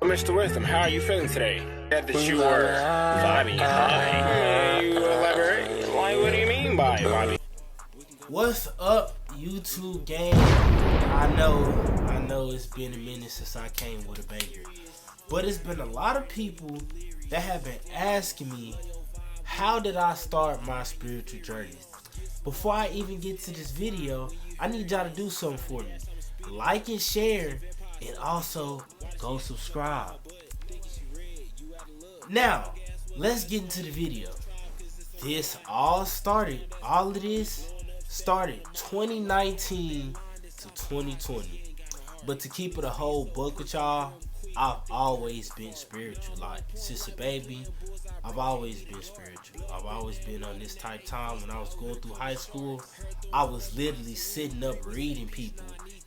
Mr. Wisdom, how are you feeling today? Said that you were vibing high. Can you elaborate? Like, what do you mean by vibing? What's up, YouTube gang? I know it's been a minute since I came with a banger, but it's been a lot of people that have been asking me, how did I start my spiritual journey? Before I even get to this video, I need y'all to do something for me. Like and share, and also go subscribe. Now, let's get into the video. All of this started 2019 to 2020. But to keep it a whole book with y'all, I've always been spiritual. Like, since a baby, I've always been spiritual. I've always been on this type time. When I was going through high school, I was literally sitting up reading people,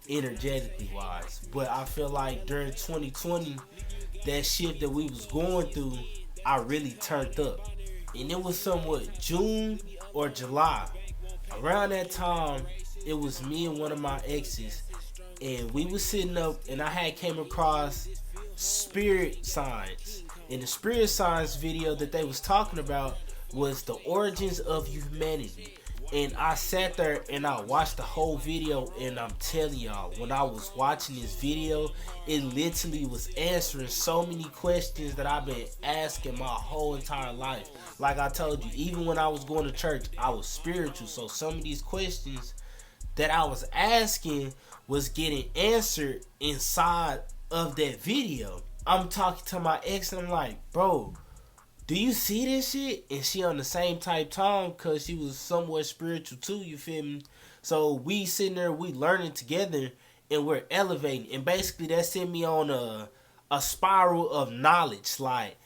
energetically wise. But I feel like during 2020, that shit that we was going through, I really turned up. And it was somewhat June or July. Around that time, it was me and one of my exes, and we was sitting up, and I had came across spirit signs. And the spirit signs video that they was talking about was the origins of humanity. And I sat there and I watched the whole video, and I'm telling y'all, when I was watching this video, it literally was answering so many questions that I've been asking my whole entire life. Like I told you, even when I was going to church, I was spiritual. So some of these questions that I was asking was getting answered inside of that video. I'm talking to my ex and I'm like, bro, do you see this shit? And she on the same type time, because she was somewhat spiritual too, you feel me? So we sitting there, we learning together, and we're elevating. And basically that sent me on a spiral of knowledge. Like,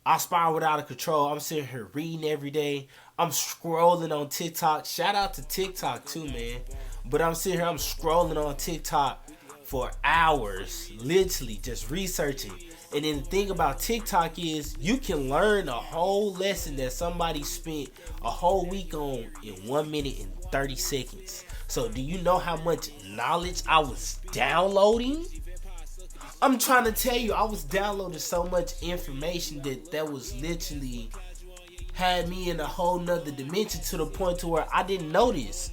I spiraled out of control. I'm sitting here reading every day. I'm scrolling on TikTok. Shout out to TikTok too, man. But I'm sitting here, I'm scrolling on TikTok for hours, literally just researching. And then the thing about TikTok is you can learn a whole lesson that somebody spent a whole week on in 1 minute and 30 seconds. So do you know how much knowledge I was downloading? I'm trying to tell you, I was downloading so much information that was literally had me in a whole nother dimension, to the point to where I didn't notice.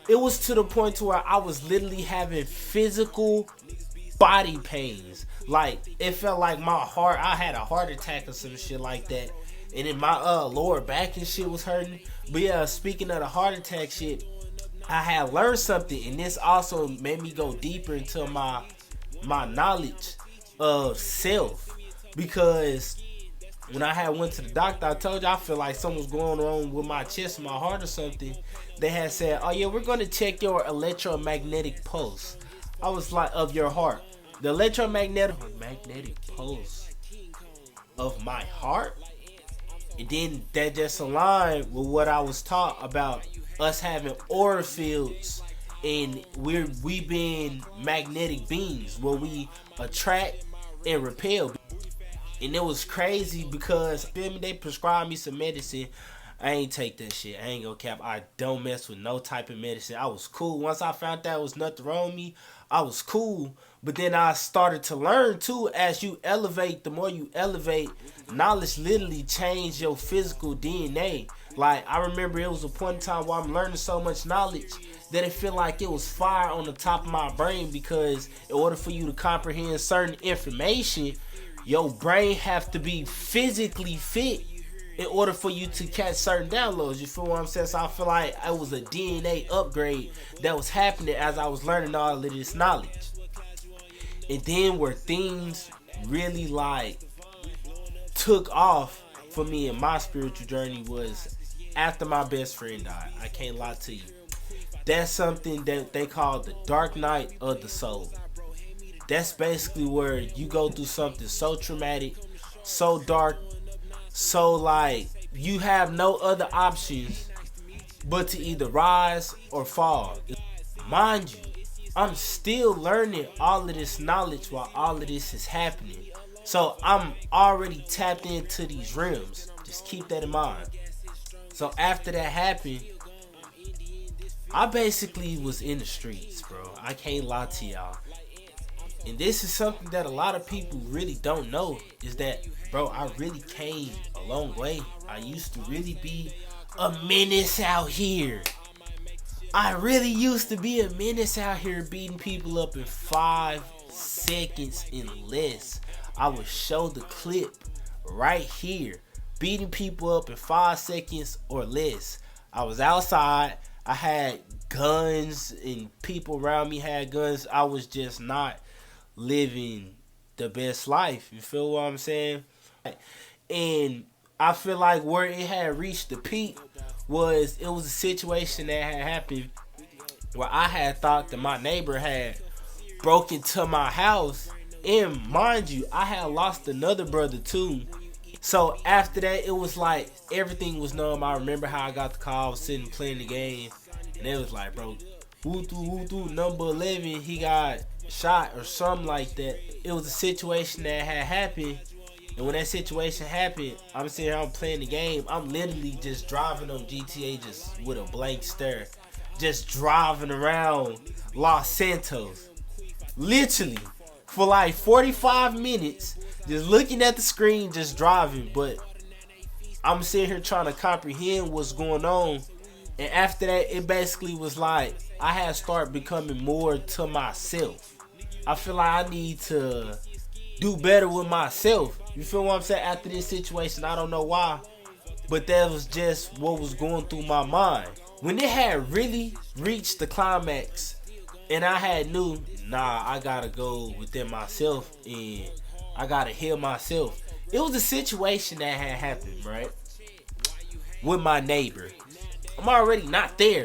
It was to the point to where I was literally having physical body pains. Like, it felt like my heart, I had a heart attack or some shit like that. And then my lower back and shit was hurting. But yeah, speaking of the heart attack shit, I had learned something, and this also made me go deeper into my knowledge of self. Because when I had went to the doctor, I told you I feel like something was going on with my chest and my heart or something. They had said, oh yeah, we're going to check your electromagnetic pulse. I was like, of your heart. The electromagnetic pulse of my heart. And then that just aligned with what I was taught about us having aura fields, and we being magnetic beings where we attract and repel. And it was crazy because they prescribed me some medicine. I ain't take that shit. I ain't gonna cap. I don't mess with no type of medicine. I was cool. Once I found out there was nothing wrong with me, I was cool. But then I started to learn too. As you elevate, the more you elevate, knowledge literally changed your physical DNA. Like, I remember it was a point in time where I'm learning so much knowledge that it felt like it was fire on the top of my brain, because in order for you to comprehend certain information, your brain have to be physically fit in order for you to catch certain downloads. You feel what I'm saying? So I feel like it was a DNA upgrade that was happening as I was learning all of this knowledge. And then where things really like took off for me in my spiritual journey was after my best friend died. I can't lie to you. That's something that they call the dark night of the soul. That's basically where you go through something so traumatic, so dark, so like you have no other options but to either rise or fall. Mind you, I'm still learning all of this knowledge while all of this is happening. So I'm already tapped into these realms. Just keep that in mind. So after that happened, I basically was in the streets, bro. I can't lie to y'all. And this is something that a lot of people really don't know, is that, bro, I really came a long way. I used to really be a menace out here. I really used to be a menace out here, beating people up in 5 seconds and less. I would show the clip right here, beating people up in 5 seconds or less. I was outside. I had guns and people around me had guns. I was just not living the best life. You feel what I'm saying? And I feel like where it had reached the peak was, it was a situation that had happened where I had thought that my neighbor had broke into my house. And mind you, I had lost another brother too. So after that, it was like everything was numb. I remember how I got the call, I was sitting playing the game, and it was like, bro, woo number 11, he got shot or something like that. It was a situation that had happened. And when that situation happened, I'm sitting here, I'm playing the game. I'm literally just driving on GTA just with a blank stare. Just driving around Los Santos. Literally. For like 45 minutes. Just looking at the screen, just driving. But I'm sitting here trying to comprehend what's going on. And after that, it basically was like, I had started becoming more to myself. I feel like I need to do better with myself. You feel what I'm saying? After this situation, I don't know why, but that was just what was going through my mind. When it had really reached the climax, and I had knew, nah, I gotta go within myself and I gotta heal myself. It was a situation that had happened, right? With my neighbor. I'm already not there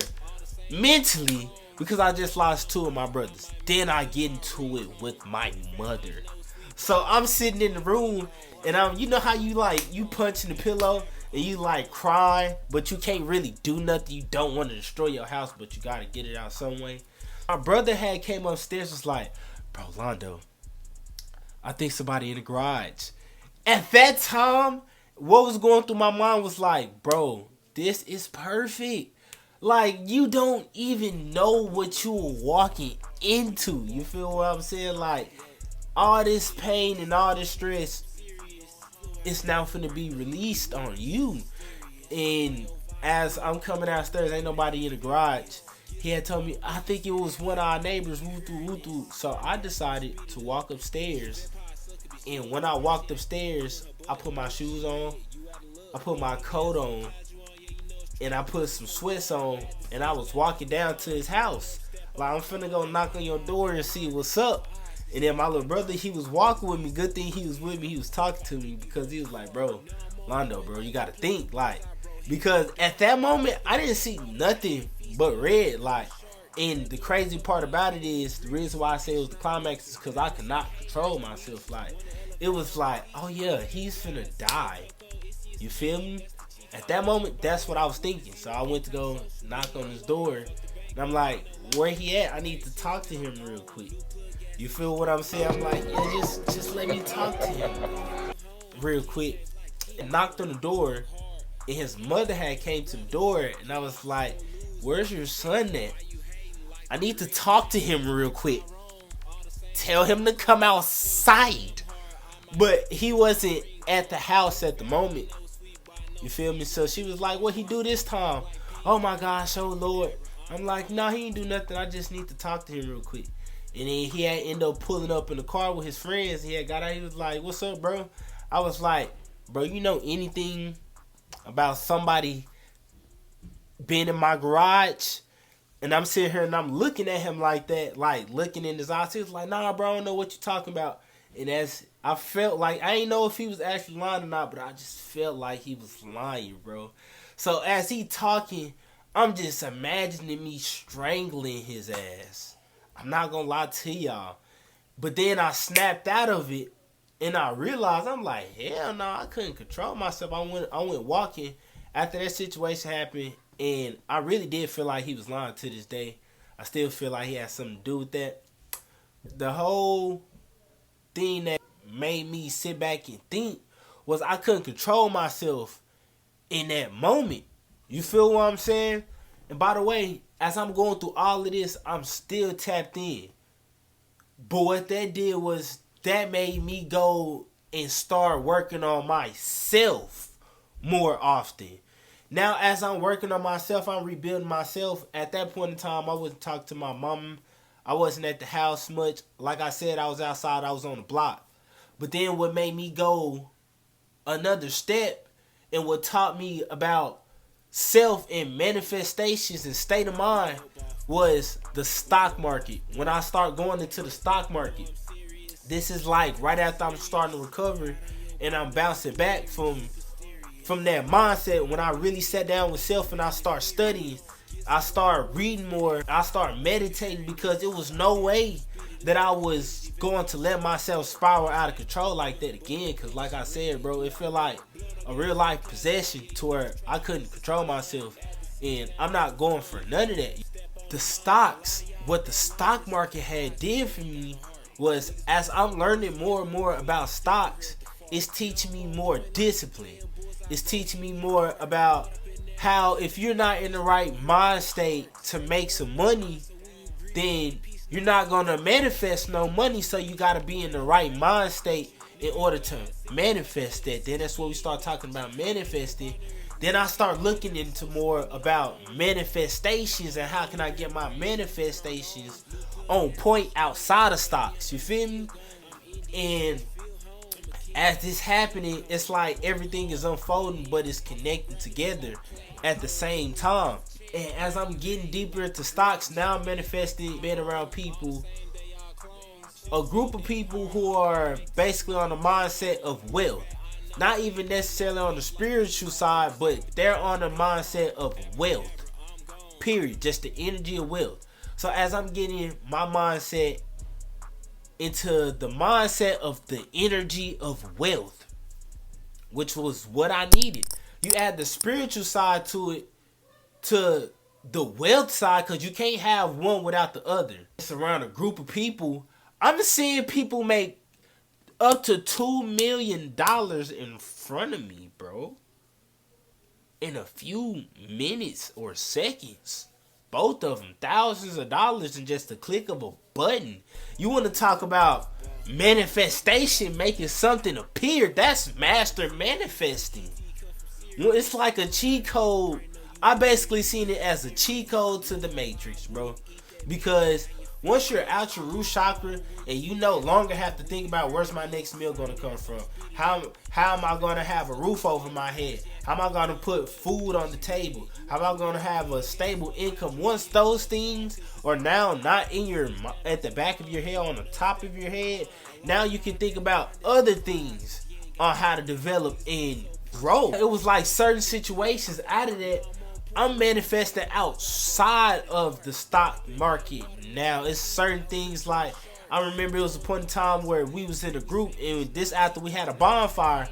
mentally because I just lost two of my brothers. Then I get into it with my mother. So I'm sitting in the room and you know how you like, you punch in the pillow and you like cry, but you can't really do nothing. You don't want to destroy your house, but you gotta get it out some way. My brother had came upstairs, was like, bro, Londo, I think somebody in the garage. At that time, what was going through my mind was like, bro, this is perfect. Like, you don't even know what you were walking into. You feel what I'm saying? Like, all this pain and all this stress, it's now finna be released on you. And as I'm coming downstairs, ain't nobody in the garage. He had told me, I think it was one of our neighbors, woo-doo. So I decided to walk upstairs. And when I walked upstairs, I put my shoes on, I put my coat on, and I put some sweats on, and I was walking down to his house. Like, I'm finna go knock on your door and see what's up. And then my little brother, he was walking with me. Good thing he was with me. He was talking to me because he was like, bro, Londo, bro, you gotta think. Like, because at that moment, I didn't see nothing but red. Like, and the crazy part about it is, the reason why I say it was the climax is because I could not control myself. Like, it was like, oh yeah, he's finna die. You feel me? At that moment, that's what I was thinking. So I went to go knock on his door. And I'm like, where he at? I need to talk to him real quick. You feel what I'm saying? I'm like, yeah, just let me talk to him real quick. And knocked on the door, and his mother had came to the door, and I was like, where's your son at? I need to talk to him real quick. Tell him to come outside. But he wasn't at the house at the moment. You feel me? So she was like, what he do this time? Oh my gosh, oh Lord. I'm like, nah, he ain't do nothing. I just need to talk to him real quick. And then he had ended up pulling up in the car with his friends. He had got out. He was like, what's up, bro? I was like, bro, you know anything about somebody being in my garage? And I'm sitting here and I'm looking at him like that, like looking in his eyes. He was like, nah, bro, I don't know what you're talking about. And as I felt like, I didn't know if he was actually lying or not, but I just felt like he was lying, bro. So as he talking, I'm just imagining me strangling his ass. I'm not gonna lie to y'all. But then I snapped out of it and I realized, I'm like, hell no, I couldn't control myself. I went walking after that situation happened, and I really did feel like he was lying to this day. I still feel like he had something to do with that. The whole thing that made me sit back and think was I couldn't control myself in that moment. You feel what I'm saying? And by the way, as I'm going through all of this, I'm still tapped in. But what that did was that made me go and start working on myself more often. Now, as I'm working on myself, I'm rebuilding myself. At that point in time, I wasn't talking to my mom. I wasn't at the house much. Like I said, I was outside. I was on the block. But then what made me go another step and what taught me about self and manifestations and state of mind was the stock market. When I start going into the stock market, this is like right after I'm starting to recover and I'm bouncing back from that mindset. When I really sat down with self and I start studying, I start reading more, I start meditating, because it was no way that I was going to let myself spiral out of control like that again. Because like I said, bro, it felt like a real life possession to where I couldn't control myself, and I'm not going for none of that. The stocks, what the stock market had did for me was, as I'm learning more and more about stocks, it's teaching me more discipline. It's teaching me more about how if you're not in the right mind state to make some money, then you're not going to manifest no money. So you got to be in the right mind state in order to manifest that. Then that's what we start talking about, manifesting. Then I start looking into more about manifestations and how can I get my manifestations on point outside of stocks. You feel me? And as this happening, it's like everything is unfolding, but it's connected together at the same time. And as I'm getting deeper into stocks, now I'm manifesting being around people, a group of people who are basically on the mindset of wealth. Not even necessarily on the spiritual side, but they're on the mindset of wealth. Period. Just the energy of wealth. So as I'm getting my mindset into the mindset of the energy of wealth, which was what I needed. You add the spiritual side to it, to the wealth side, because you can't have one without the other. It's around a group of people. I'm seeing people make up to $2 million in front of me, bro, in a few minutes or seconds. Both of them, thousands of dollars in just a click of a button. You want to talk about manifestation, making something appear? That's master manifesting. Well, it's like a cheat code. I basically seen it as a cheat code to the Matrix, bro. Because once you're out your root chakra and you no longer have to think about where's my next meal going to come from, how am I going to have a roof over my head, how am I going to put food on the table, how am I going to have a stable income. Once those things are now not in your, at the back of your head, on the top of your head, now you can think about other things on how to develop and grow. It was like certain situations out of that I'm manifesting outside of the stock market. Now it's certain things like, I remember it was a point in time where we was in a group, and this after we had a bonfire,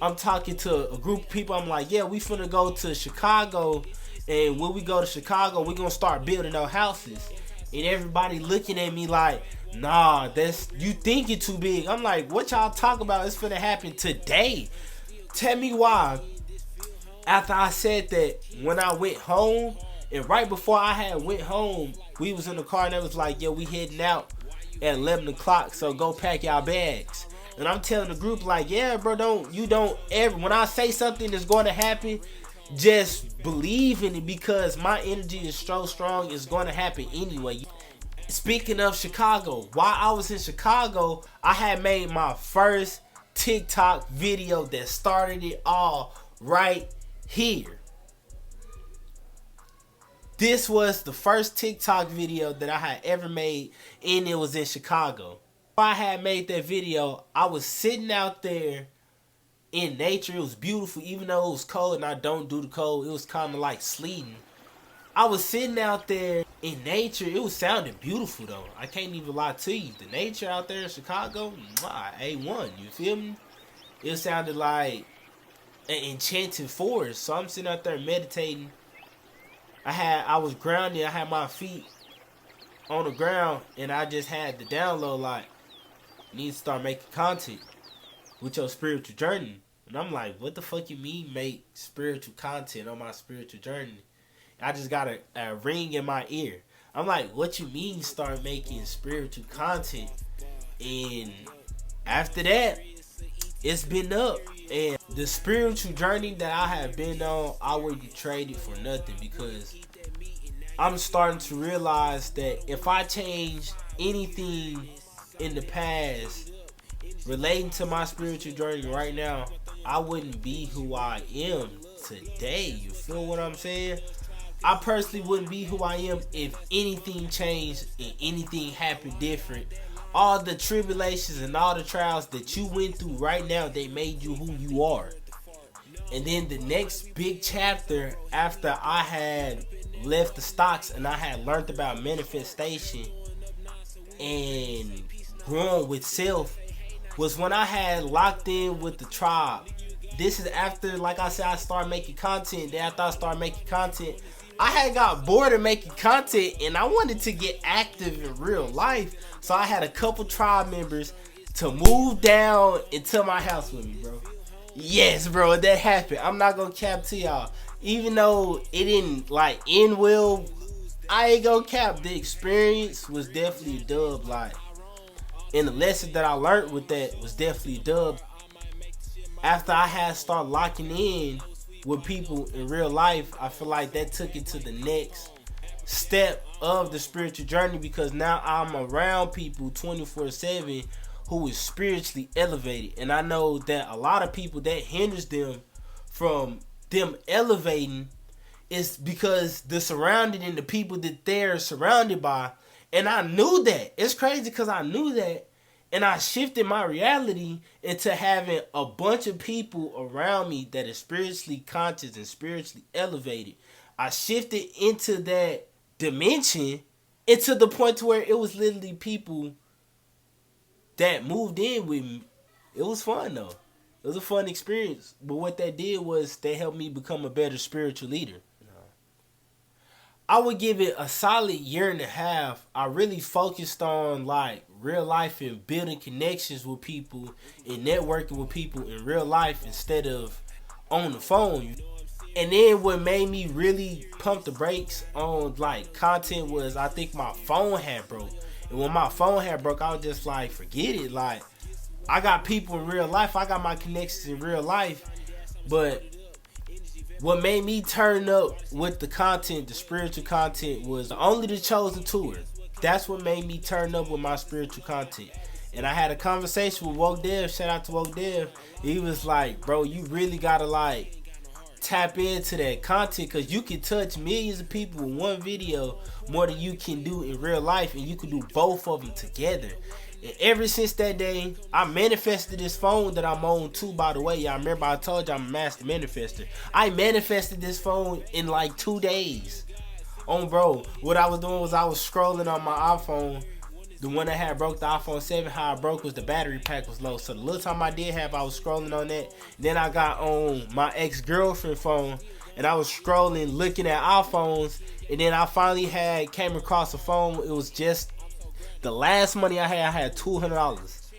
I'm talking to a group of people. I'm like, yeah, we finna go to Chicago, and when we go to Chicago, we gonna start building our houses. And everybody looking at me like, nah, that's, you thinking too big. I'm like, what y'all talk about? It's finna happen today. Tell me why. After I said that, when I went home, and right before I had went home, we was in the car and it was like, yo, we heading out at 11 o'clock, so go pack y'all bags. And I'm telling the group like, yeah, bro, don't ever, when I say something is going to happen, just believe in it, because my energy is so strong, it's going to happen anyway. Speaking of Chicago, while I was in Chicago, I had made my first TikTok video that started it all right here. This was the first TikTok video that I had ever made, and it was in Chicago. Before I had made that video, I was sitting out there in nature. It was beautiful, even though it was cold, and I don't do the cold. It was kind of like sleeting. I was sitting out there in nature. It was sounding beautiful, though. I can't even lie to you. The nature out there in Chicago, A1, you feel me? It sounded like an enchanted forest. So I'm sitting out there meditating. I was grounded. I had my feet on the ground, and I just had the download like, you need to start making content with your spiritual journey. And I'm like, what the fuck you mean make spiritual content on my spiritual journey? I just got a ring in my ear. I'm like, what you mean start making spiritual content? And after that, it's been up. And the spiritual journey that I have been on, I wouldn't trade it for nothing, because I'm starting to realize that if I change anything in the past relating to my spiritual journey right now, I wouldn't be who I am today. You feel what I'm saying? I personally wouldn't be who I am if anything changed and anything happened different. All the tribulations and all the trials that you went through right now, they made you who you are. And then the next big chapter, after I had left the stocks and I had learned about manifestation and growing with self, was when I had locked in with the tribe. This is after, like I said, I started making content. Then after I started making content, I had got bored of making content and I wanted to get active in real life. So I had a couple tribe members to move down into my house with me, bro. Yes, bro, that happened. I'm not gonna cap to y'all. Even though it didn't like end well, I ain't gonna cap. The experience was definitely a dub. Like, and the lesson that I learned with that was definitely a dub. After I had started locking in with people in real life, I feel like that took it to the next step of the spiritual journey, because now I'm around people 24/7 who is spiritually elevated. And I know that a lot of people, that hinders them from them elevating is because the surrounding and the people that they're surrounded by. And I knew that. It's crazy because I knew that. And I shifted my reality into having a bunch of people around me that are spiritually conscious and spiritually elevated. I shifted into that dimension, into the point to where it was literally people that moved in with me. It was fun though. It was a fun experience. But what that did was they helped me become a better spiritual leader. I would give it a solid year and a half. I really focused on like real life and building connections with people and networking with people in real life instead of on the phone. And then what made me really pump the brakes on like content was, I think my phone had broke. And when my phone had broke, I was just like, forget it. Like, I got people in real life. I got my connections in real life. But what made me turn up with the content, the spiritual content, was only the chosen tour. That's what made me turn up with my spiritual content. And I had a conversation with Woke Dev. Shout out to Woke Dev. He was like, bro, you really gotta like tap into that content, because you can touch millions of people with one video more than you can do in real life, and you can do both of them together. And ever since that day, I manifested this phone that I'm on too, by the way. Y'all remember I told you I'm a master manifester. I manifested this phone in like 2 days. Bro, what I was doing was I was scrolling on my iPhone. The one that had broke, the iPhone 7, how it broke was the battery pack was low. So the little time I did have, I was scrolling on that. Then I got on my ex-girlfriend phone, and I was scrolling, looking at iPhones. And then I finally came across a phone. It was just the last money I had $200.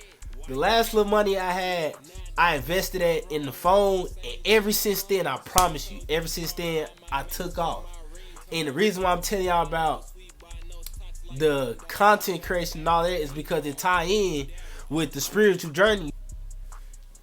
The last little money I had, I invested that in the phone. And ever since then, I promise you, ever since then, I took off. And the reason why I'm telling y'all about the content creation and all that is because it tie in with the spiritual journey.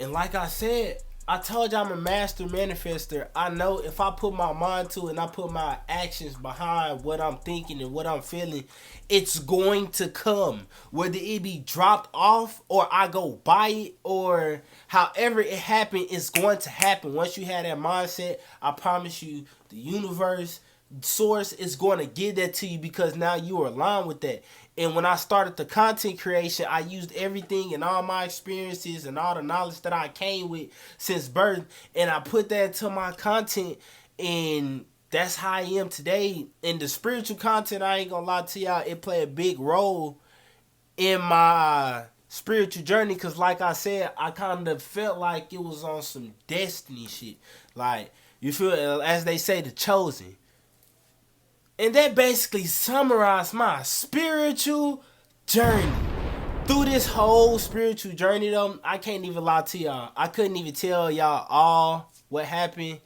And like I said, I told you I'm a master manifester. I know if I put my mind to it and I put my actions behind what I'm thinking and what I'm feeling, it's going to come. Whether it be dropped off or I go buy it or however it happened, it's going to happen. Once you have that mindset, I promise you, the universe, source is going to give that to you, because now you are aligned with that. And when I started the content creation, I used everything and all my experiences and all the knowledge that I came with since birth, and I put that to my content, and that's how I am today. And the spiritual content, I ain't gonna lie to y'all, it played a big role in my spiritual journey, because like I said, I kind of felt like it was on some destiny shit. Like, you feel, as they say, the chosen. And that basically summarized my spiritual journey. Through this whole spiritual journey though, I can't even lie to y'all. I couldn't even tell y'all all what happened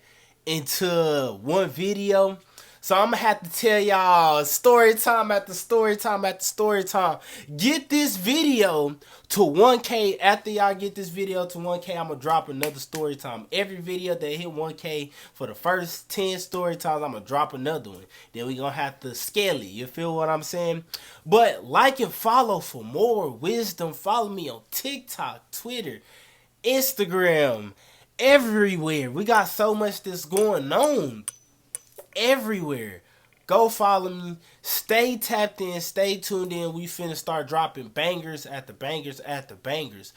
into one video. So I'm gonna have to tell y'all story time after story time after story time. Get this video to 1K. After y'all get this video to 1K, I'm gonna drop another story time. Every video that hit 1K for the first 10 story times, I'm gonna drop another one. Then we gonna have to scale it. You feel what I'm saying? But like and follow for more wisdom. Follow me on TikTok, Twitter, Instagram, everywhere. We got so much that's going on. Everywhere. Go follow me. Stay tapped in. Stay tuned in. We finna start dropping bangers after bangers after bangers.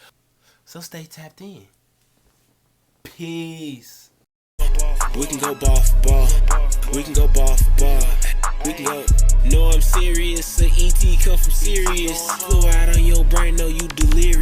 So stay tapped in. Peace. We can go ball for ball. We can go ball for ball. We can go. No, I'm serious. So ET come from serious. Flew out on your brain. No, you delirious.